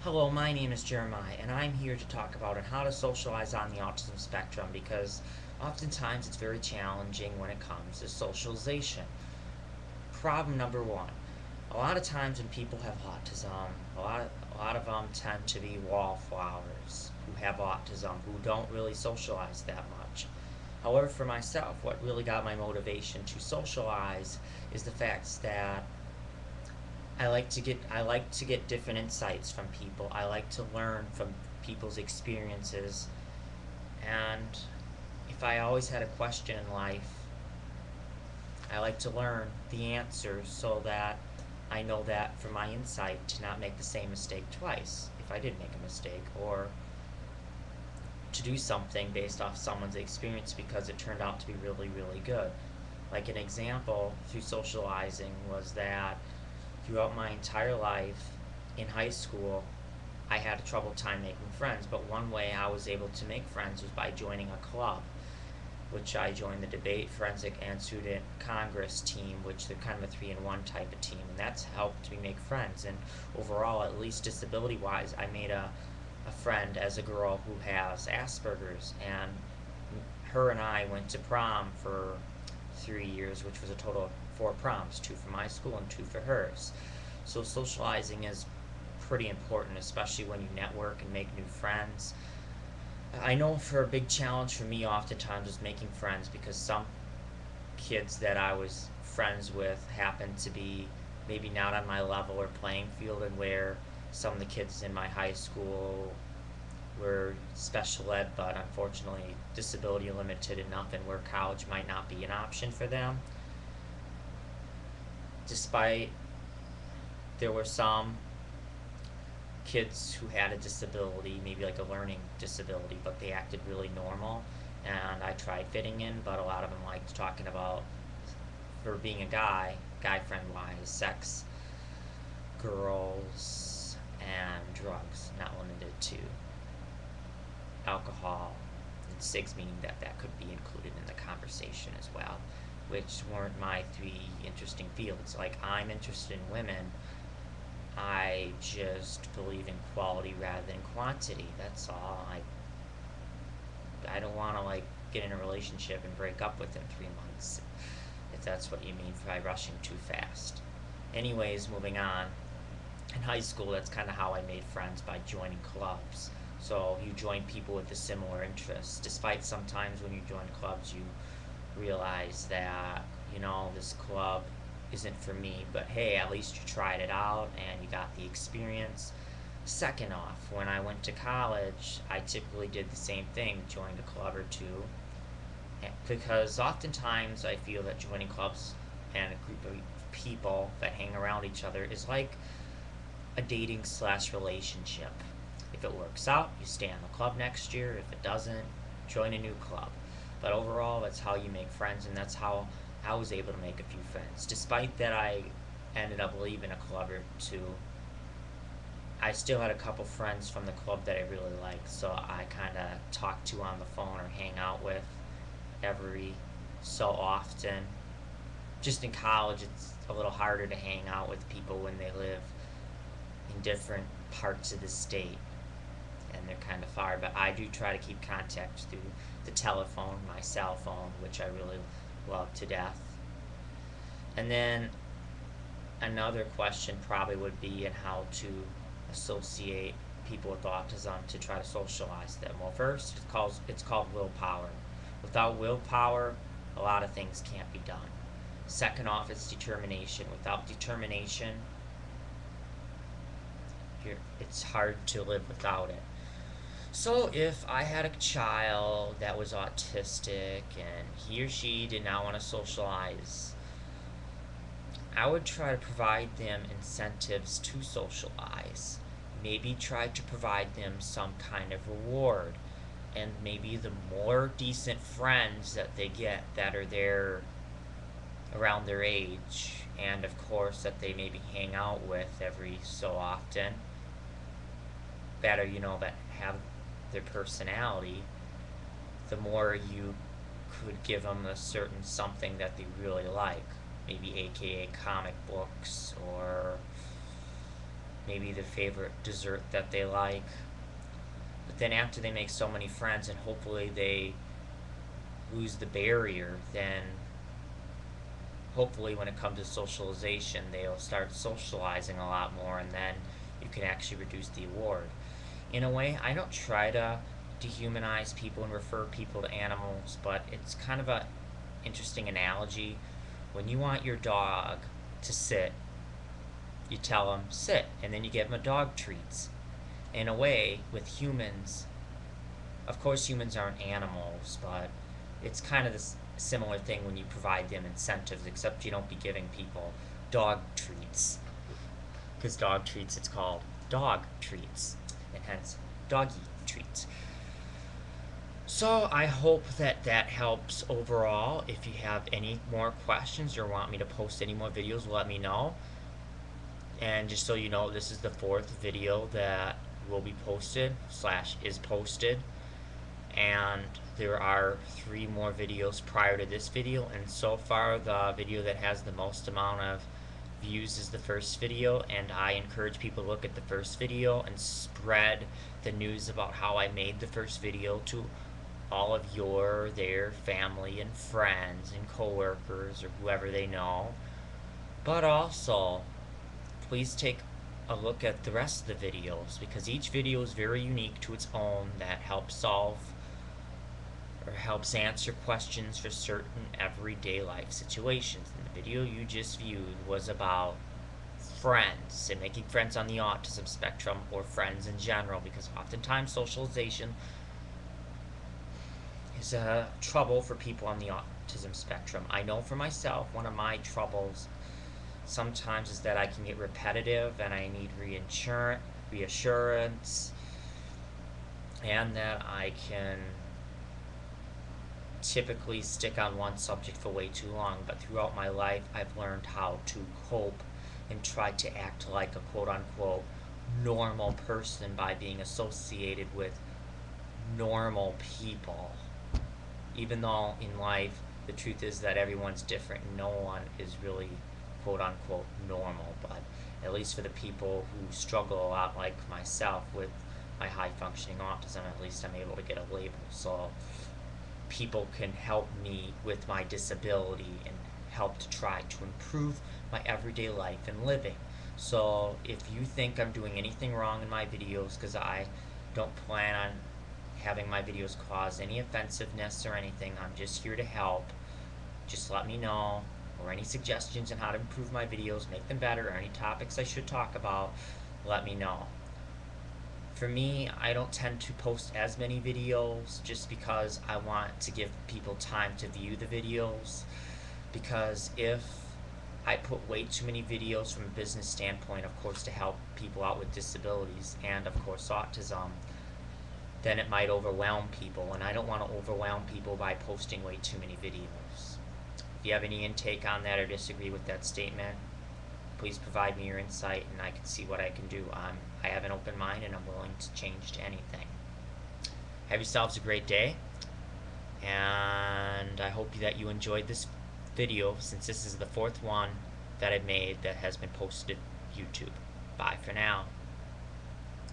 Hello, my name is Jeremiah, and I'm here to talk about how to socialize on the autism spectrum because oftentimes it's very challenging when it comes to socialization. Problem number one, a lot of times when people have autism, a lot of them tend to be wallflowers who have autism who don't really socialize that much. However, for myself, what really got my motivation to socialize is the fact that I like to get different insights from people. I like to learn from people's experiences. And if I always had a question in life, I like to learn the answers so that I know that for my insight to not make the same mistake twice if I did make a mistake, or to do something based off someone's experience because it turned out to be really, really good. Like an example through socializing was that throughout my entire life in high school, I had a trouble time making friends, but one way I was able to make friends was by joining a club, which I joined the debate, forensic, and student congress team, which they're kind of a three-in-one type of team, and that's helped me make friends. And overall, at least disability-wise, I made a friend as a girl who has Asperger's, and her and I went to prom for 3 years, which was a total of four proms, two for my school and two for hers. So socializing is pretty important, especially when you network and make new friends. I know for a big challenge for me oftentimes was making friends because some kids that I was friends with happened to be maybe not on my level or playing field, and where some of the kids in my high school were special ed, but unfortunately disability limited enough, and where college might not be an option for them. Despite there were some kids who had a disability, maybe like a learning disability, but they acted really normal, and I tried fitting in, but a lot of them liked talking about, for being a guy friend wise, sex, girls, and drugs, not limited to alcohol and cigs, meaning that could be included in the conversation as well, which weren't my three interesting fields. Like, I'm interested in women. I just believe in quality rather than quantity. That's all. I don't want to like get in a relationship and break up within 3 months, if that's what you mean by rushing too fast. Anyways, moving on. In high school, that's kind of how I made friends, by joining clubs. So you join people with the similar interests. Despite sometimes when you join clubs, you realize that, this club isn't for me, but hey, at least you tried it out and you got the experience. Second off, when I went to college, I typically did the same thing, joined a club or two, because oftentimes I feel that joining clubs and a group of people that hang around each other is like a dating slash relationship. If it works out, you stay on the club next year. If it doesn't, join a new club. But overall, that's how you make friends, and that's how I was able to make a few friends. Despite that, I ended up leaving a club or two. I still had a couple friends from the club that I really liked, so I kind of talked to on the phone or hang out with every so often. Just in college, it's a little harder to hang out with people when they live in different parts of the state and they're kind of far, but I do try to keep contact through the telephone, my cell phone, which I really love to death. And then another question probably would be in how to associate people with autism to try to socialize them. Well, first, it's called willpower. Without willpower, a lot of things can't be done. Second off, it's determination. Without determination, it's hard to live without it. So if I had a child that was autistic and he or she did not want to socialize, I would try to provide them incentives to socialize. Maybe try to provide them some kind of reward. And maybe the more decent friends that they get that are there around their age, and of course that they maybe hang out with every so often, that are, that have their personality, the more you could give them a certain something that they really like, maybe aka comic books or maybe the favorite dessert that they like. But then after they make so many friends and hopefully they lose the barrier, then hopefully when it comes to socialization, they'll start socializing a lot more, and then you can actually reduce the award. In a way, I don't try to dehumanize people and refer people to animals, but it's kind of a interesting analogy. When you want your dog to sit, you tell him sit, and then you give him a dog treats. In a way, with humans, of course humans aren't animals, but it's kind of this similar thing when you provide them incentives, except you don't be giving people dog treats. Because dog treats, it's called dog treats, and hence doggy treats. So I hope that that helps overall. If you have any more questions or want me to post any more videos, let me know. And just so you know, this is the 4th video that will be posted / is posted. And there are 3 more videos prior to this video, and so far the video that has the most amount of views is the first video, and I encourage people to look at the first video and spread the news about how I made the first video to all of their family and friends and coworkers or whoever they know. But also, please take a look at the rest of the videos, because each video is very unique to its own, that helps solve or helps answer questions for certain everyday life situations. And the video you just viewed was about friends and making friends on the autism spectrum, or friends in general, because oftentimes socialization is a trouble for people on the autism spectrum. I know for myself, one of my troubles sometimes is that I can get repetitive and I need reassurance, and that I can typically stick on one subject for way too long. But throughout my life, I've learned how to cope and try to act like a quote-unquote normal person by being associated with normal people. Even though in life, the truth is that everyone's different. No one is really quote-unquote normal, but at least for the people who struggle a lot like myself with my high-functioning autism, at least I'm able to get a label. So people can help me with my disability and help to try to improve my everyday life and living. So if you think I'm doing anything wrong in my videos, because I don't plan on having my videos cause any offensiveness or anything, I'm just here to help. Just let me know, or any suggestions on how to improve my videos, make them better, or any topics I should talk about, let me know. For me, I don't tend to post as many videos just because I want to give people time to view the videos. Because if I put way too many videos from a business standpoint, of course, to help people out with disabilities and, of course, autism, then it might overwhelm people, and I don't want to overwhelm people by posting way too many videos. If you have any intake on that or disagree with that statement, please provide me your insight and I can see what I can do. I have an open mind and I'm willing to change to anything. Have yourselves a great day, and I hope that you enjoyed this video, since this is the 4th one that I've made that has been posted to YouTube. Bye for now.